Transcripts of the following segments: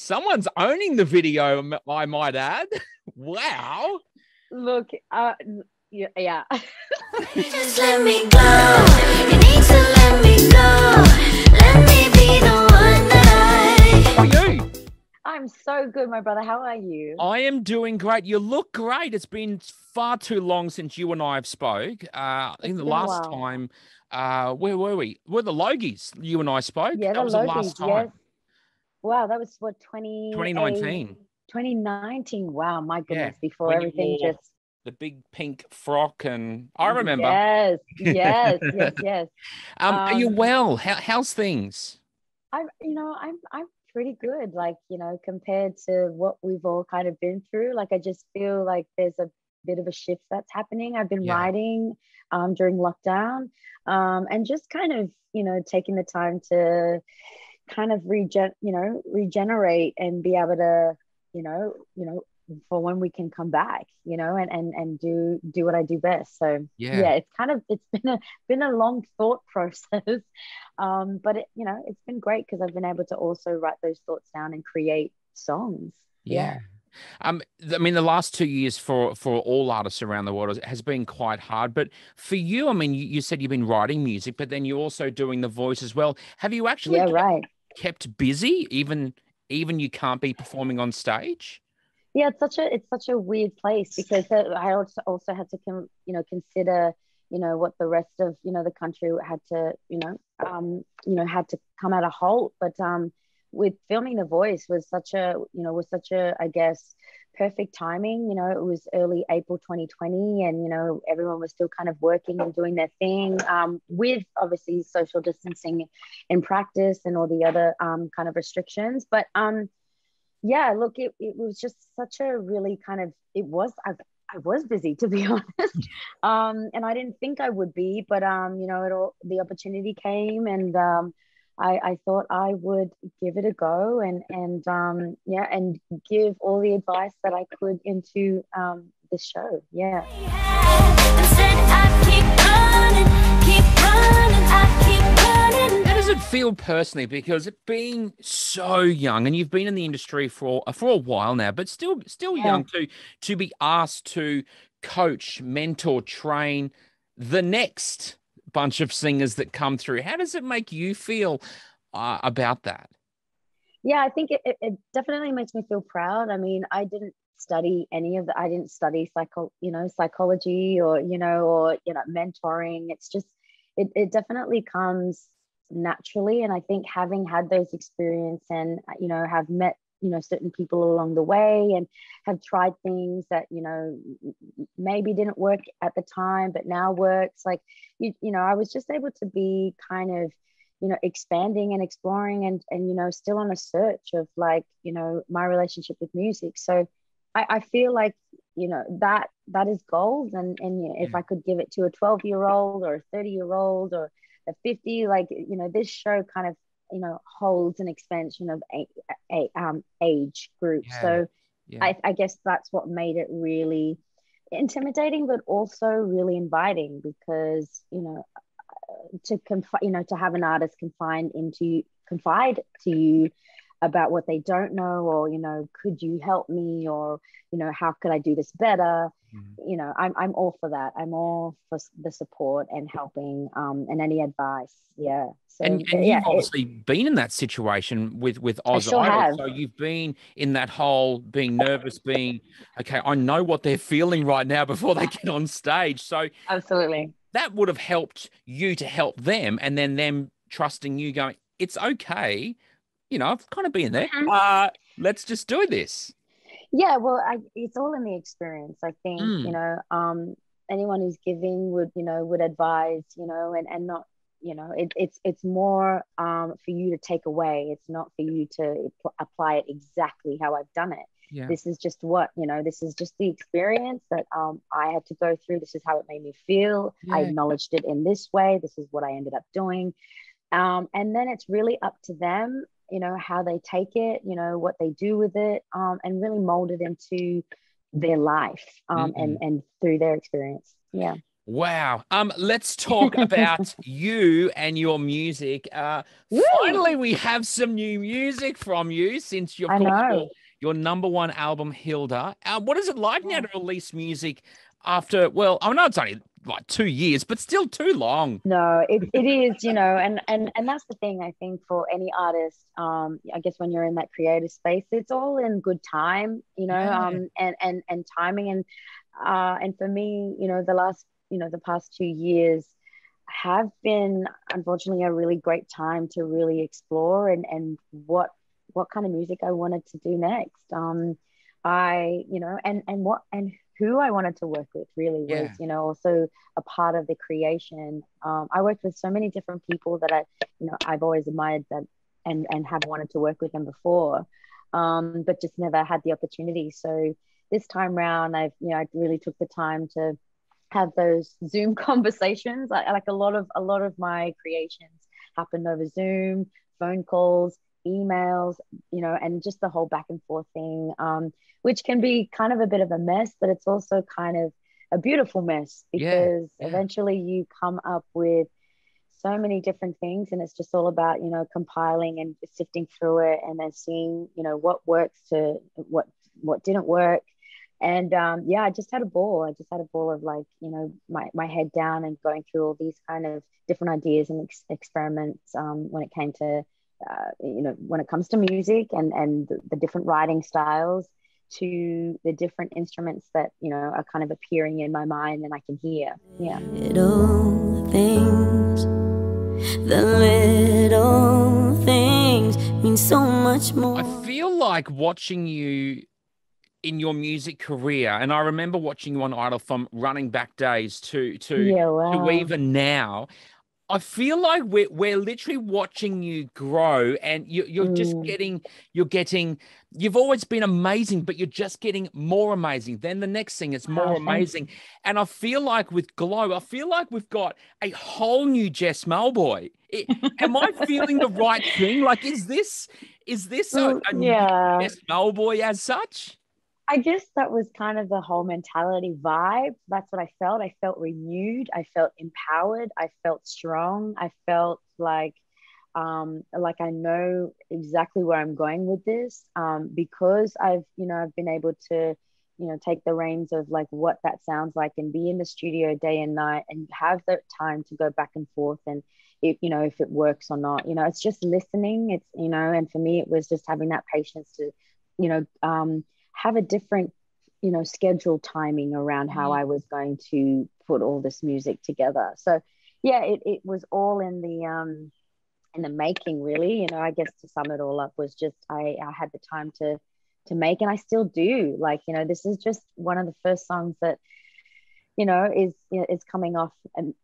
Someone's owning the video, I might add. Wow. Look, yeah. Just let me go. You need to let me go. Let me be the one that How are you? I'm so good, my brother. How are you? I am doing great. You look great. It's been far too long since you and I have spoke. I think the Been a last while. time, where were we? We're the Logies. You and I spoke. Yeah, That the was the last Logies. Yes. time. Wow, that was what, 2019. 2019. Wow, my Yeah. goodness. Before When you everything wore just the big pink frock, and I remember. yes, yes, yes, yes. Are you Um, well? How's things? I'm pretty good. Like, compared to what we've all kind of been through. Like, I just feel like there's a bit of a shift that's happening. I've been Yeah. writing during lockdown, and just kind of, taking the time to kind of regenerate and be able to, for when we can come back, and do what I do best. So Yeah. yeah, it's been a long thought process, but it's been great because I've been able to also write those thoughts down and create songs. Yeah. Yeah. I mean, the last 2 years for all artists around the world has been quite hard. But for you, I mean, you said you've been writing music, but then you're also doing the voice as well. Have you actually Yeah, right. kept busy, even you can't be performing on stage? Yeah, it's such a weird place because I also had to consider what the rest of the country had to had to come at a halt. But with filming The Voice was such a, I guess, perfect timing. It was early April 2020, and everyone was still kind of working and doing their thing, with obviously social distancing in practice and all the other kind of restrictions. But yeah, look, it was just such a really kind of, I was busy, to be honest. And I didn't think I would be, but the opportunity came, and I thought I would give it a go, and and give all the advice that I could into this show. Yeah. How does it feel personally? Because being so young, and you've been in the industry for a while now, but still Yeah. young to be asked to coach, mentor, train the next bunch of singers that come through. How does it make you feel about that? Yeah, I think it definitely makes me feel proud. I mean, I didn't study any of the, I didn't study psychology, or mentoring. It's just, it definitely comes naturally. And I think having had those experience and, have met, certain people along the way, and have tried things that, maybe didn't work at the time, but now works. Like, I was just able to be kind of, expanding and exploring, and still on a search of, like, my relationship with music. So I feel like, that is gold. And if Yeah. I could give it to a 12-year-old or a 30-year-old or a 50, like, this show kind of, holds an expansion of age group. Yeah. So Yeah. I guess that's what made it really intimidating, but also really inviting, because to have an artist confide to you about what they don't know, or could you help me, or how could I do this better. Mhm. I'm all for that. I'm all for the support and helping, and any advice. Yeah. So And yeah, you've obviously been in that situation with I Oz sure Idol. have. So you've been in that whole being nervous, being, okay, I know what they're feeling right now before they get on stage. So Absolutely. that would have helped you to help them, and then them trusting you, going, it's okay. I've kind of been there. Mhm. Let's just do this. Yeah, well, it's all in the experience. I think, Mm, anyone who's giving would advise, and not, it's more for you to take away. It's not for you to apply it exactly how I've done it. yeah. This is just the experience that I had to go through. This is how it made me feel. I Yeah. acknowledged it in this way. This is what I ended up doing. And then it's really up to them, how they take it, what they do with it, and really mold it into their life, and Mm. through their experience. Yeah. Wow. Let's talk about you and your music. Woo! Finally, we have some new music from you since you, of I course, know. your number one album, Hilda. What is it like now Yeah. to release music after, well, I know it's only like 2 years, but still too long. No, it is, and that's the thing I think for any artist, I guess when you're in that creative space, it's all in good time, Yeah. and timing and for me, the past 2 years have been unfortunately a really great time to really explore and what kind of music I wanted to do next. And who I wanted to work with really was, Yeah. also a part of the creation. I worked with so many different people that I've always admired that and have wanted to work with them before, but just never had the opportunity. So this time round, I really took the time to have those Zoom conversations. Like a lot of my creations happened over Zoom, phone calls, emails, and just the whole back and forth thing, which can be kind of a bit of a mess, but it's also kind of a beautiful mess Yeah. because Yeah. eventually you come up with so many different things, and it's just all about compiling and sifting through it and then seeing what works to what didn't work. And yeah, I just had a ball. I just had a ball of like, my head down and going through all these kind of different ideas and experiments, when it came to, when it comes to music and the different writing styles to the different instruments that, are kind of appearing in my mind and I can hear. Yeah. Little things, the little things mean so much more. I feel like watching you in your music career, and I remember watching you on Idol from running back days Yeah, to wow. even now. I feel like we're literally watching you grow, and you're just Mm, you've always been amazing, but you're just getting more amazing. Then the next thing is wow, more thanks. amazing. And I feel like with Glow, I feel like we've got a whole new Jess Mauboy. Am I feeling the right thing? Like, is this a new Yeah. Jess Mauboy as such? I guess that was kind of the whole mentality vibe. That's what I felt. I felt renewed. I felt empowered. I felt strong. I felt like I know exactly where I'm going with this, because I've been able to, take the reins of like what that sounds like and be in the studio day and night and have the time to go back and forth and if it works or not. It's just listening. And for me, it was just having that patience to, you know, um, have a different, scheduled timing around how I was going to put all this music together. So yeah, it was all in the making, really. I guess to sum it all up was just I had the time to make, and I still do. Like, this is just one of the first songs that, is coming off, and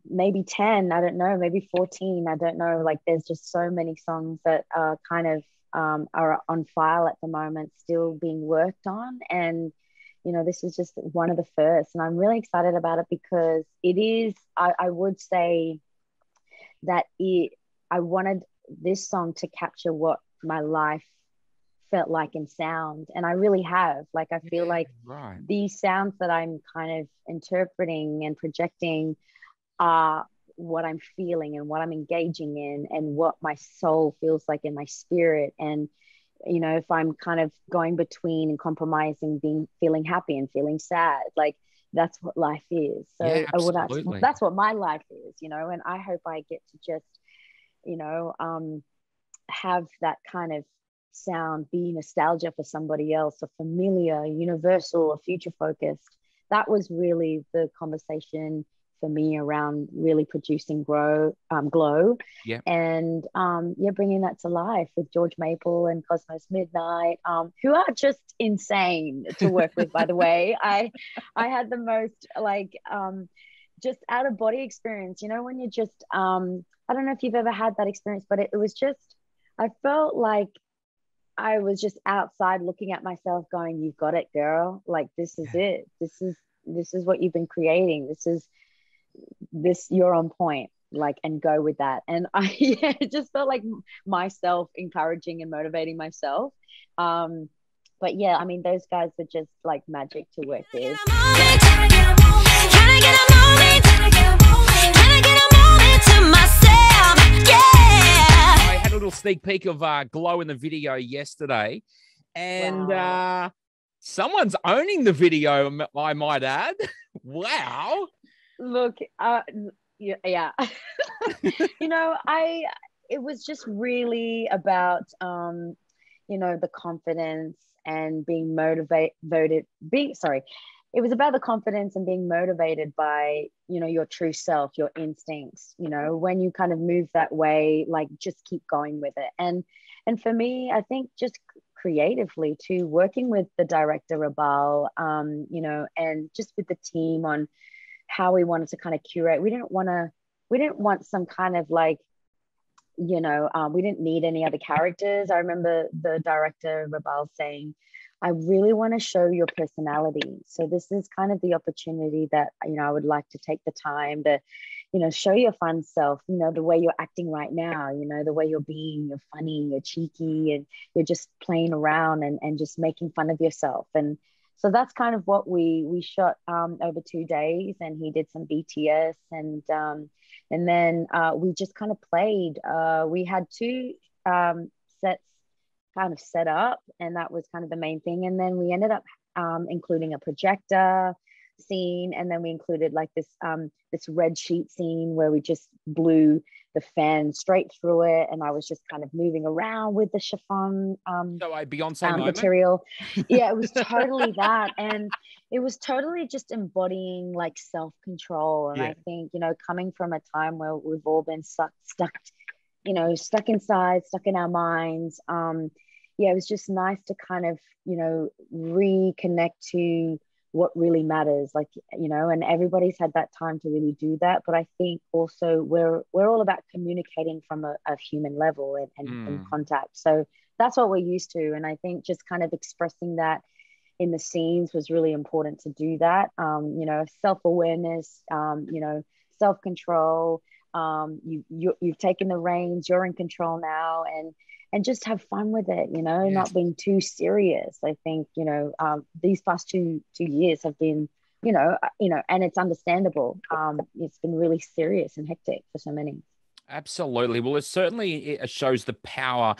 maybe 10, I don't know, maybe 14, I don't know. Like, there's just so many songs that are kind of are on file at the moment, still being worked on. And this is just one of the first, and I'm really excited about it because it is, I would say that I wanted this song to capture what my life felt like in sound, and I really have. Like, I feel Yeah, like right. these sounds that I'm kind of interpreting and projecting are what I'm feeling and what I'm engaging in and what my soul feels like in my spirit. And if I'm kind of going between and compromising, feeling happy and feeling sad, like that's what life is. Yeah, So absolutely. that's what my life is. And I hope I get to just you know have that kind of sound be nostalgia for somebody else, or familiar, universal, or future focused. That was really the conversation for me around really producing Glow, Yeah. and yeah, bringing that to life with George Maple and Cosmos Midnight, who are just insane to work with, by the way. I had the most like just out of body experience, when you just I don't know if you've ever had that experience, but it was just, I felt like I was just outside looking at myself going, you've got it, girl. Like, this is Yeah. it. This is what you've been creating. You're on point. Like, and go with that. And I yeah, it just felt like myself encouraging and motivating myself. But yeah, I mean, those guys were just like magic to work with. Can I get a little sneak peek of Glow in the video yesterday, and Wow. someone's owning the video, I might add. Wow. Look, yeah. I it was just really about the confidence and being motivated being sorry. It was about the confidence and being motivated by, your true self, your instincts, when you kind of move that way, like just keep going with it. And for me, I think just creatively too, working with the director Rabal, and just with the team on how we wanted to kind of curate. We didn't want some kind of like, we didn't need any other characters. I remember the director Rabal saying, I really want to show your personality. So this is kind of the opportunity that, I would like to take the time to, show your fun self, the way you're acting right now, the way you're funny, you're cheeky, and you're just playing around and just making fun of yourself. And so that's kind of what we shot over 2 days, and he did some BTS, and then we just kind of played. We had two sets kind of set up, and that was kind of the main thing. And then we ended up including a projector scene, and then we included like this red sheet scene where we just blew the fan straight through it, and I was just kind of moving around with the chiffon So a Beyonce moment. material. Yeah, it was totally that, and it was totally just embodying like self-control. And I think, coming from a time where we've all been stuck inside, stuck in our minds. It was just nice to kind of, reconnect to what really matters, and everybody's had that time to really do that. But I think also we're all about communicating from a human level and contact. So that's what we're used to. And I think just kind of expressing that in the scenes was really important to do that. Self-awareness, self-control. You've taken the reins, you're in control now, and just have fun with it, not being too serious. I think, these past two years have been, and it's understandable. It's been really serious and hectic for so many. Absolutely. Well, it shows the power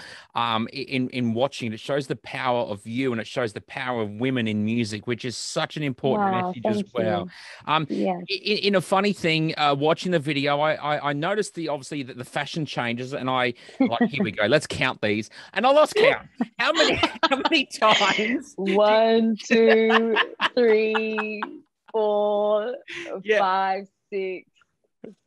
in watching. It shows the power of you, and it shows the power of women in music, which is such an important message as well. In a funny thing, watching the video, I noticed obviously the fashion changes, and I like, here we go, let's count these, and I lost count. How many times? 1, 2, 3, 4, 5, 6.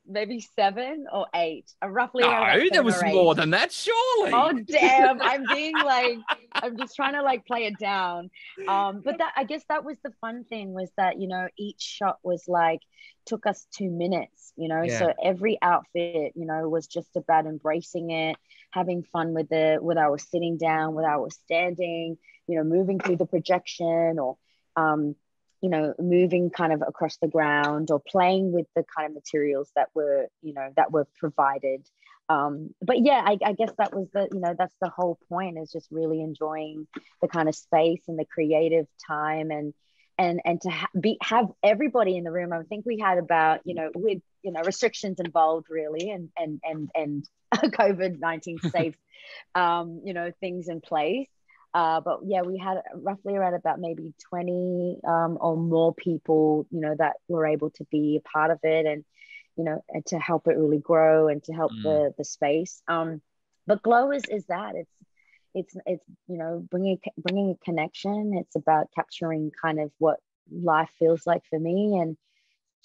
Maybe 7 or 8. Roughly. No, there was more than that, surely. Oh damn! I'm just trying to like play it down. But I guess that was the fun thing, was that each shot was like took us 2 minutes. So every outfit was just about embracing it, having fun with it, whether I was sitting down, whether I was standing, moving through the projection, or moving kind of across the ground, or playing with the kind of materials that were provided. But I guess that was that's the whole point, is just really enjoying the kind of space and the creative time, and to have everybody in the room. I think we had about, with restrictions involved really, and COVID-19 safe, things in place. But we had roughly around about maybe 20 or more people, that were able to be a part of it, and to help it really grow, and to help the space. But Glow is that it's bringing a connection. It's about capturing kind of what life feels like for me, and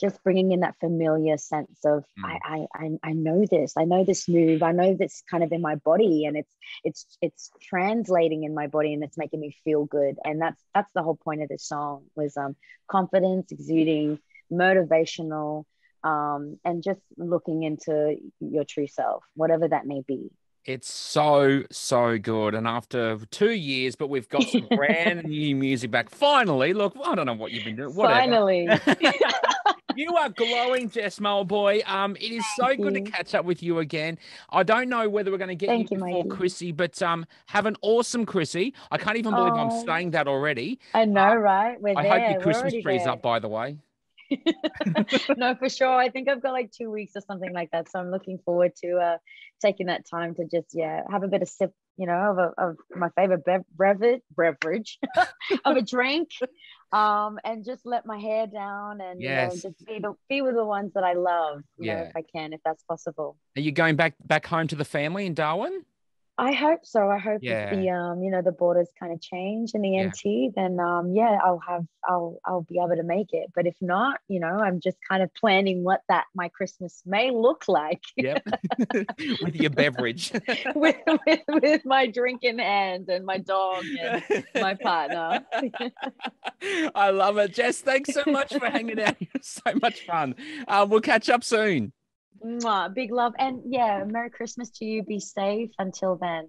just bringing in that familiar sense of I know this move, I know this kind of in my body, and it's translating in my body, and it's making me feel good. And that's the whole point of this song, was confidence, exuding, motivational, and just looking into your true self, whatever that may be. It's so, so good. And after 2 years, but we've got some brand new music back. Finally, look, I don't know what you've been doing. Whatever. Finally. You are glowing, Jess Mauboy. It is so good to catch up with you again. I don't know whether we're going to get you before Chrissy, but have an awesome Chrissy. I can't even believe I'm saying that already. I know, right? I hope your Christmas tree's up, by the way. No, for sure. I think I've got like 2 weeks or something like that. So I'm looking forward to taking that time to just have a bit of sip, of my favorite beverage of a drink, and just let my hair down and just be with the ones that I love, if I can, if that's possible. Are you going back home to the family in Darwin? I hope so. I hope if the borders kind of change in the NT, then I'll be able to make it. But if not, I'm just kind of planning what my Christmas may look like. Yep. With your beverage. with my drink in hand and my dog and my partner. I love it. Jess, thanks so much for hanging out. It was so much fun. We'll catch up soon. Mwah, big love. And Merry Christmas to you. Be safe until then.